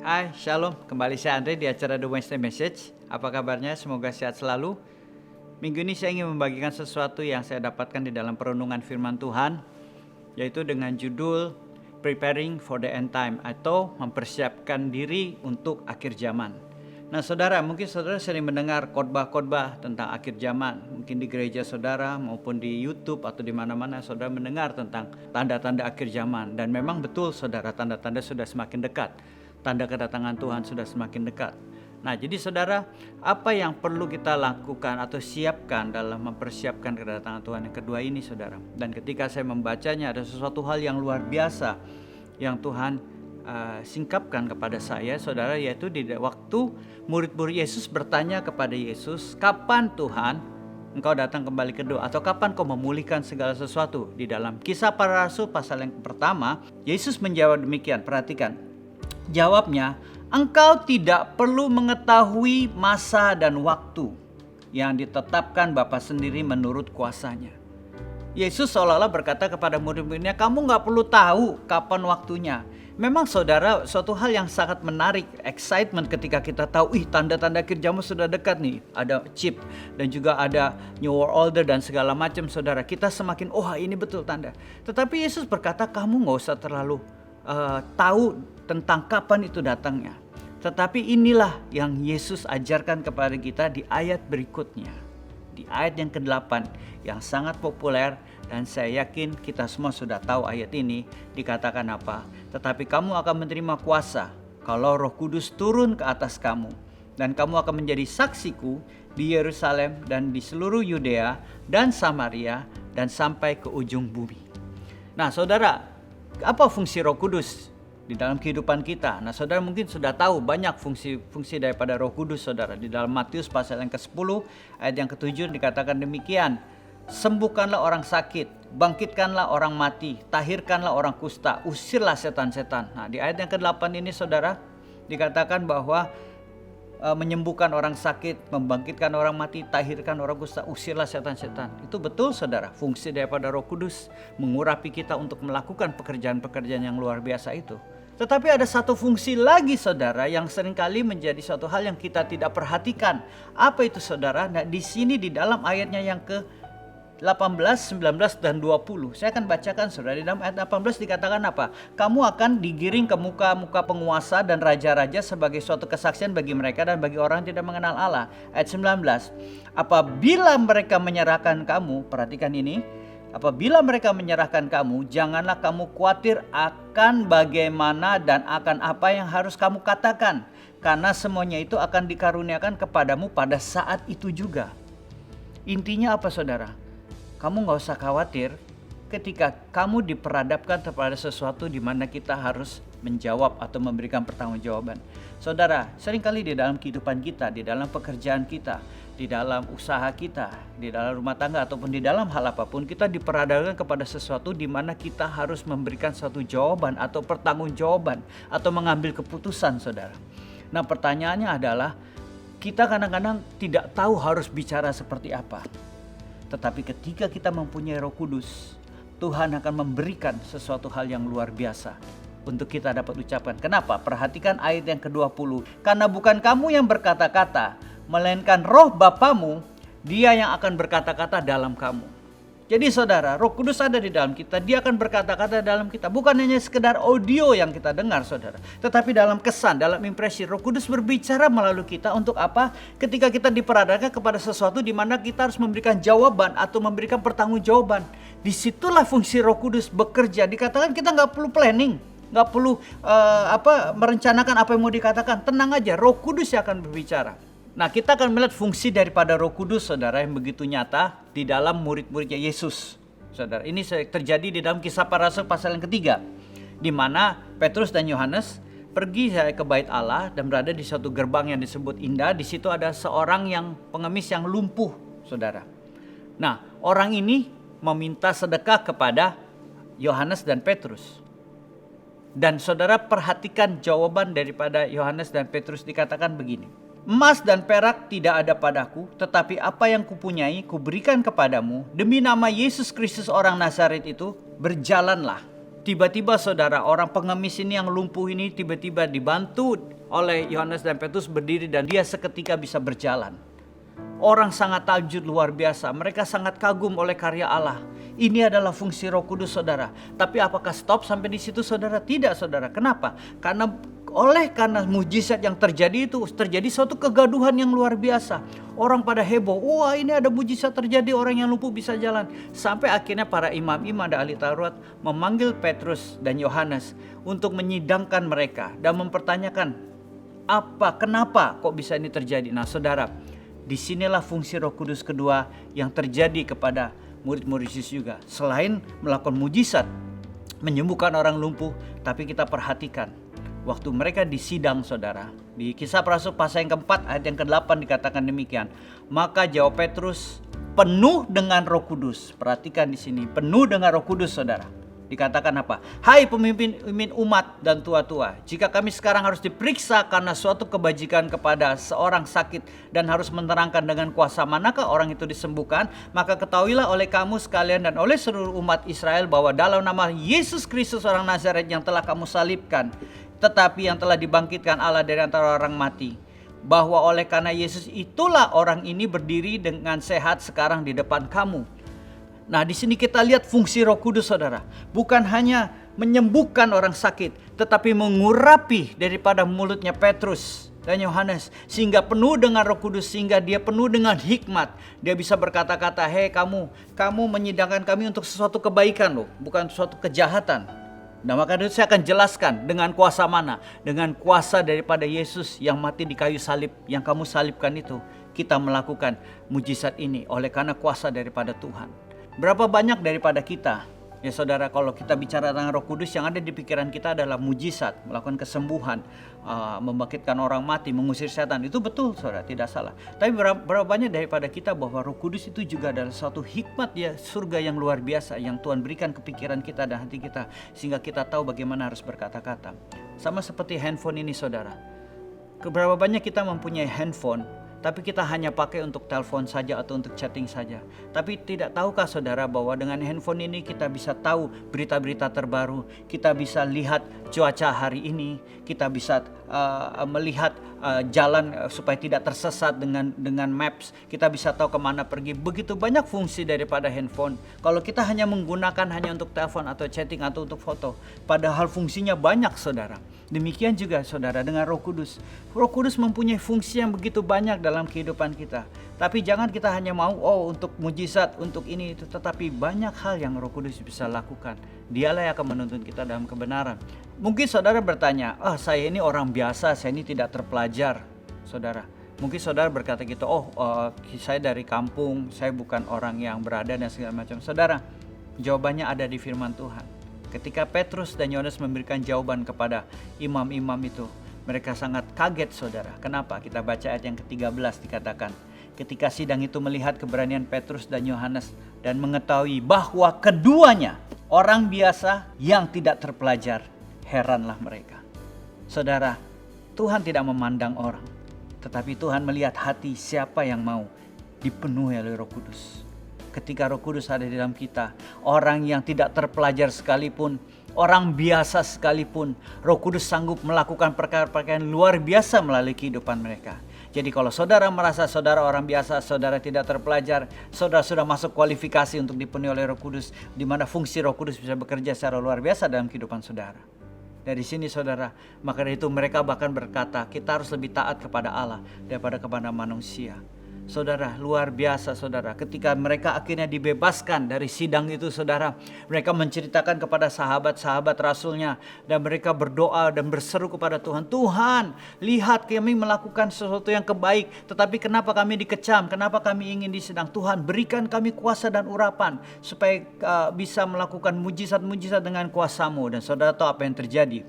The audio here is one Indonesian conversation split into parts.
Hai, Shalom. Kembali saya Andre di acara The Wednesday Message. Apa kabarnya? Semoga sehat selalu. Minggu ini saya ingin membagikan sesuatu yang saya dapatkan di dalam perenungan firman Tuhan, yaitu dengan judul Preparing for the End Time, atau mempersiapkan diri untuk akhir zaman. Nah saudara, mungkin saudara sering mendengar khotbah-khotbah tentang akhir zaman. Mungkin di gereja saudara maupun di YouTube atau di mana-mana saudara mendengar tentang tanda-tanda akhir zaman. Dan memang betul saudara, tanda-tanda sudah semakin dekat. Tanda kedatangan Tuhan sudah semakin dekat. Nah jadi saudara, apa yang perlu kita lakukan atau siapkan dalam mempersiapkan kedatangan Tuhan yang kedua ini saudara. Dan ketika saya membacanya, ada sesuatu hal yang luar biasa yang Tuhan singkapkan kepada saya saudara, yaitu di waktu murid-murid Yesus bertanya kepada Yesus, kapan Tuhan engkau datang kembali kedua, atau kapan kau memulihkan segala sesuatu. Di dalam Kisah Para Rasul pasal yang pertama, Yesus menjawab demikian. Perhatikan jawabnya, engkau tidak perlu mengetahui masa dan waktu yang ditetapkan Bapa sendiri menurut kuasanya. Yesus seolah-olah berkata kepada murid-muridnya, kamu gak perlu tahu kapan waktunya. Memang saudara, suatu hal yang sangat menarik, excitement ketika kita tahu, tanda-tanda akhir zaman sudah dekat nih. Ada chip dan juga ada New World Order dan segala macam saudara. Kita semakin, ini betul tanda. Tetapi Yesus berkata, kamu gak usah terlalu tahu tentang kapan itu datangnya. Tetapi inilah yang Yesus ajarkan kepada kita di ayat berikutnya. Di ayat yang ke-8 yang sangat populer, dan saya yakin kita semua sudah tahu ayat ini. Dikatakan apa? Tetapi kamu akan menerima kuasa kalau Roh Kudus turun ke atas kamu, dan kamu akan menjadi saksiku di Yerusalem dan di seluruh Yudea dan Samaria dan sampai ke ujung bumi. Nah saudara, apa fungsi Roh Kudus di dalam kehidupan kita? Nah saudara mungkin sudah tahu banyak fungsi daripada Roh Kudus saudara. Di dalam Matius pasal yang ke-10 ayat yang ke-7 dikatakan demikian, sembuhkanlah orang sakit, bangkitkanlah orang mati, tahirkanlah orang kusta, usirlah setan-setan. Nah di ayat yang ke-8 ini saudara dikatakan bahwa menyembuhkan orang sakit, membangkitkan orang mati, tahirkan orang kusta, usirlah setan-setan. Itu betul saudara, fungsi daripada Roh Kudus mengurapi kita untuk melakukan pekerjaan-pekerjaan yang luar biasa itu. Tetapi ada satu fungsi lagi saudara yang seringkali menjadi suatu hal yang kita tidak perhatikan. Apa itu saudara? Nah di sini di dalam ayatnya yang ke-18, 19, dan 20. Saya akan bacakan saudara. Di dalam ayat 18 dikatakan apa? Kamu akan digiring ke muka-muka penguasa dan raja-raja sebagai suatu kesaksian bagi mereka dan bagi orang yang tidak mengenal Allah. Ayat 19. Apabila mereka menyerahkan kamu, perhatikan ini. Apabila mereka menyerahkan kamu, janganlah kamu khawatir akan bagaimana dan akan apa yang harus kamu katakan. Karena semuanya itu akan dikaruniakan kepadamu pada saat itu juga. Intinya apa saudara? Kamu gak usah khawatir ketika kamu diperhadapkan kepada sesuatu di mana kita harus menjawab atau memberikan pertanggungjawaban. Saudara, seringkali di dalam kehidupan kita, di dalam pekerjaan kita, di dalam usaha kita, di dalam rumah tangga ataupun di dalam hal apapun, kita diperhadapkan kepada sesuatu di mana kita harus memberikan suatu jawaban atau pertanggungjawaban atau mengambil keputusan saudara. Nah pertanyaannya adalah, kita kadang-kadang tidak tahu harus bicara seperti apa. Tetapi ketika kita mempunyai Roh Kudus, Tuhan akan memberikan sesuatu hal yang luar biasa untuk kita dapat ucapkan. Kenapa? Perhatikan ayat yang ke-20. Karena bukan kamu yang berkata-kata, melainkan Roh Bapamu, Dia yang akan berkata-kata dalam kamu. Jadi saudara, Roh Kudus ada di dalam kita, Dia akan berkata-kata dalam kita. Bukan hanya sekedar audio yang kita dengar saudara, tetapi dalam kesan, dalam impresi. Roh Kudus berbicara melalui kita untuk apa? Ketika kita diperhadapkan kepada sesuatu di mana kita harus memberikan jawaban atau memberikan pertanggungjawaban. Disitulah fungsi Roh Kudus bekerja. Dikatakan kita gak perlu planning, gak perlu merencanakan apa yang mau dikatakan. Tenang aja, Roh Kudus yang akan berbicara. Nah kita akan melihat fungsi daripada Roh Kudus saudara yang begitu nyata di dalam murid-muridnya Yesus. Saudara, ini terjadi di dalam Kisah Para Rasul pasal yang ketiga, di mana Petrus dan Yohanes pergi ke bait Allah dan berada di suatu gerbang yang disebut Indah. Di situ ada seorang yang pengemis yang lumpuh saudara. Nah orang ini meminta sedekah kepada Yohanes dan Petrus. Dan saudara perhatikan jawaban daripada Yohanes dan Petrus, dikatakan begini. Emas dan perak tidak ada padaku, tetapi apa yang kupunyai kuberikan kepadamu. Demi nama Yesus Kristus orang Nazaret itu, berjalanlah. Tiba-tiba saudara, orang pengemis ini yang lumpuh ini tiba-tiba dibantu oleh Yohanes dan Petrus berdiri dan dia seketika bisa berjalan. Orang sangat takjub luar biasa. Mereka sangat kagum oleh karya Allah. Ini adalah fungsi Roh Kudus saudara. Tapi apakah stop sampai di situ saudara? Tidak saudara. Kenapa? Karena mujizat yang terjadi itu terjadi suatu kegaduhan yang luar biasa. Orang pada heboh, wah ini ada mujizat terjadi, orang yang lumpuh bisa jalan. Sampai akhirnya para imam-imam dan ahli Taurat memanggil Petrus dan Yohanes untuk menyidangkan mereka dan mempertanyakan, kenapa kok bisa ini terjadi? Nah saudara, disinilah fungsi Roh Kudus kedua yang terjadi kepada murid-murid Yesus juga. Selain melakukan mujizat, menyembuhkan orang lumpuh, tapi kita perhatikan waktu mereka disidang saudara, di Kisah Para Rasul pasal yang keempat ayat yang ke-8 dikatakan demikian. Maka jawab Petrus, penuh dengan Roh Kudus. Perhatikan di sini, penuh dengan Roh Kudus saudara. Dikatakan apa? Hai pemimpin umat dan tua-tua, jika kami sekarang harus diperiksa karena suatu kebajikan kepada seorang sakit dan harus menerangkan dengan kuasa manakah orang itu disembuhkan, maka ketahuilah oleh kamu sekalian dan oleh seluruh umat Israel bahwa dalam nama Yesus Kristus orang Nazaret yang telah kamu salibkan, tetapi yang telah dibangkitkan Allah dari antara orang mati, bahwa oleh karena Yesus itulah orang ini berdiri dengan sehat sekarang di depan kamu. Nah di sini kita lihat fungsi Roh Kudus saudara. Bukan hanya menyembuhkan orang sakit, tetapi mengurapi daripada mulutnya Petrus dan Yohanes, sehingga penuh dengan Roh Kudus, sehingga dia penuh dengan hikmat. Dia bisa berkata-kata, hei kamu menyidangkan kami untuk sesuatu kebaikan loh, bukan sesuatu kejahatan. Nah maka itu saya akan jelaskan dengan kuasa mana. Dengan kuasa daripada Yesus yang mati di kayu salib, yang kamu salibkan itu, kita melakukan mujizat ini oleh karena kuasa daripada Tuhan. Berapa banyak daripada kita, ya saudara, kalau kita bicara tentang Roh Kudus, yang ada di pikiran kita adalah mujizat, melakukan kesembuhan, membangkitkan orang mati, mengusir setan. Itu betul saudara, tidak salah. Tapi berapa banyak daripada kita bahwa Roh Kudus itu juga adalah suatu hikmat ya surga yang luar biasa, yang Tuhan berikan ke pikiran kita dan hati kita, sehingga kita tahu bagaimana harus berkata-kata. Sama seperti handphone ini saudara. Berapa banyak kita mempunyai handphone, tapi kita hanya pakai untuk telepon saja atau untuk chatting saja. Tapi tidak tahukah saudara bahwa dengan handphone ini kita bisa tahu berita-berita terbaru, kita bisa lihat cuaca hari ini, kita bisa melihat jalan supaya tidak tersesat dengan maps, kita bisa tahu kemana pergi. Begitu banyak fungsi daripada handphone. Kalau kita hanya menggunakan hanya untuk telepon atau chatting atau untuk foto, padahal fungsinya banyak saudara. Demikian juga saudara dengan Roh Kudus. Roh Kudus mempunyai fungsi yang begitu banyak dalam kehidupan kita. Tapi jangan kita hanya mau untuk mujizat, untuk ini itu, tetapi banyak hal yang Roh Kudus bisa lakukan. Dialah yang akan menuntun kita dalam kebenaran. Mungkin saudara bertanya, saya ini orang biasa, saya ini tidak terpelajar. Saudara, mungkin saudara berkata gitu, saya dari kampung, saya bukan orang yang berada dan segala macam. Saudara, jawabannya ada di firman Tuhan. Ketika Petrus dan Yohanes memberikan jawaban kepada imam-imam itu, mereka sangat kaget saudara. Kenapa? Kita baca ayat yang ke-13 dikatakan, ketika sidang itu melihat keberanian Petrus dan Yohanes dan mengetahui bahwa keduanya orang biasa yang tidak terpelajar, heranlah mereka. Saudara, Tuhan tidak memandang orang, tetapi Tuhan melihat hati siapa yang mau dipenuhi oleh Roh Kudus. Ketika Roh Kudus ada di dalam kita, orang yang tidak terpelajar sekalipun, orang biasa sekalipun, Roh Kudus sanggup melakukan perkara-perkara yang luar biasa melalui kehidupan mereka. Jadi kalau saudara merasa saudara orang biasa, saudara tidak terpelajar, saudara sudah masuk kualifikasi untuk dipenuhi oleh Roh Kudus, di mana fungsi Roh Kudus bisa bekerja secara luar biasa dalam kehidupan saudara. Dari sini saudara, maka dari itu mereka bahkan berkata, kita harus lebih taat kepada Allah daripada kepada manusia. Saudara, luar biasa saudara, ketika mereka akhirnya dibebaskan dari sidang itu saudara, mereka menceritakan kepada sahabat-sahabat rasulnya, dan mereka berdoa dan berseru kepada Tuhan, Tuhan lihat kami melakukan sesuatu yang kebaik, tetapi kenapa kami dikecam, kenapa kami ingin disidang. Tuhan berikan kami kuasa dan urapan supaya bisa melakukan mujizat-mujizat dengan kuasa-Mu. Dan saudara tahu apa yang terjadi?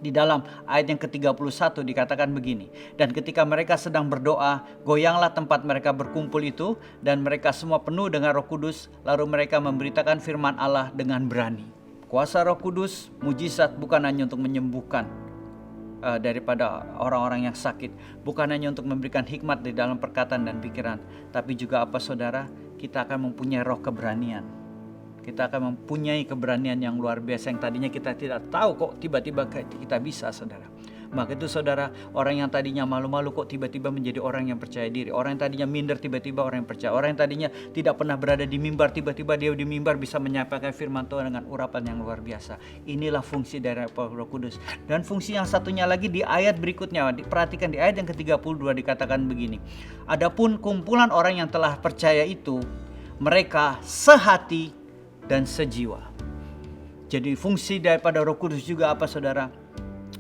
Di dalam ayat yang ke-31 dikatakan begini, dan ketika mereka sedang berdoa, goyanglah tempat mereka berkumpul itu, dan mereka semua penuh dengan Roh Kudus, lalu mereka memberitakan firman Allah dengan berani. Kuasa Roh Kudus, mujizat bukan hanya untuk menyembuhkan daripada orang-orang yang sakit, bukan hanya untuk memberikan hikmat di dalam perkataan dan pikiran, tapi juga apa saudara, kita akan mempunyai roh keberanian. Kita akan mempunyai keberanian yang luar biasa yang tadinya kita tidak tahu kok tiba-tiba kita bisa, saudara. Maka itu saudara, orang yang tadinya malu-malu kok tiba-tiba menjadi orang yang percaya diri. Orang yang tadinya minder tiba-tiba orang yang percaya. Orang yang tadinya tidak pernah berada di mimbar, tiba-tiba dia di mimbar bisa menyampaikan firman Tuhan dengan urapan yang luar biasa. Inilah fungsi dari Roh Kudus. Dan fungsi yang satunya lagi di ayat berikutnya, perhatikan di ayat yang ke-32 dikatakan begini. Adapun kumpulan orang yang telah percaya itu, mereka sehati dan sejiwa. Jadi fungsi daripada Roh Kudus juga apa, saudara?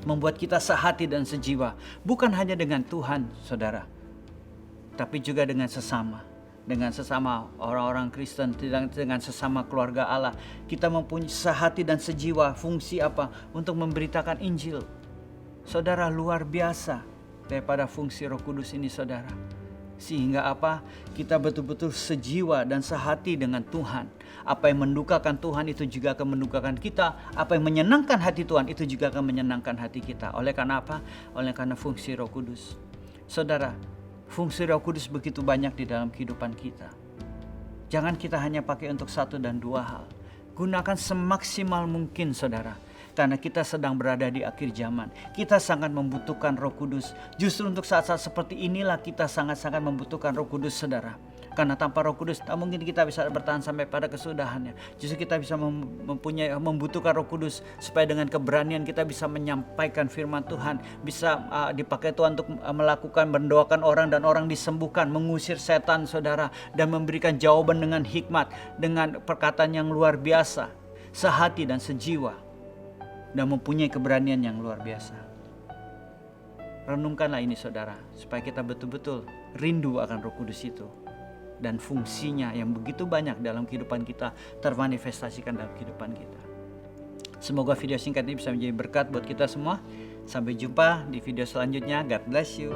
Membuat kita sehati dan sejiwa. Bukan hanya dengan Tuhan, saudara, tapi juga dengan sesama. Dengan sesama orang-orang Kristen, dengan sesama keluarga Allah. Kita mempunyai sehati dan sejiwa. Fungsi apa? Untuk memberitakan Injil. Saudara, luar biasa daripada fungsi Roh Kudus ini, saudara. Sehingga apa? Kita betul-betul sejiwa dan sehati dengan Tuhan. Apa yang mendukakan Tuhan itu juga akan mendukakan kita. Apa yang menyenangkan hati Tuhan itu juga akan menyenangkan hati kita. Oleh karena apa? Oleh karena fungsi Roh Kudus. Saudara, fungsi Roh Kudus begitu banyak di dalam kehidupan kita. Jangan kita hanya pakai untuk satu dan dua hal. Gunakan semaksimal mungkin, saudara. Karena kita sedang berada di akhir zaman. Kita sangat membutuhkan Roh Kudus. Justru untuk saat-saat seperti inilah kita sangat-sangat membutuhkan Roh Kudus, saudara. Karena tanpa Roh Kudus tak mungkin kita bisa bertahan sampai pada kesudahannya. Justru kita bisa membutuhkan Roh Kudus supaya dengan keberanian kita bisa menyampaikan firman Tuhan, bisa dipakai Tuhan untuk melakukan, mendoakan orang dan orang disembuhkan, mengusir setan, saudara, dan memberikan jawaban dengan hikmat, dengan perkataan yang luar biasa, sehati dan sejiwa, dan mempunyai keberanian yang luar biasa. Renungkanlah ini, saudara, supaya kita betul-betul rindu akan Roh Kudus itu. Dan fungsinya yang begitu banyak dalam kehidupan kita termanifestasikan dalam kehidupan kita. Semoga video singkat ini bisa menjadi berkat buat kita semua. Sampai jumpa di video selanjutnya. God bless you.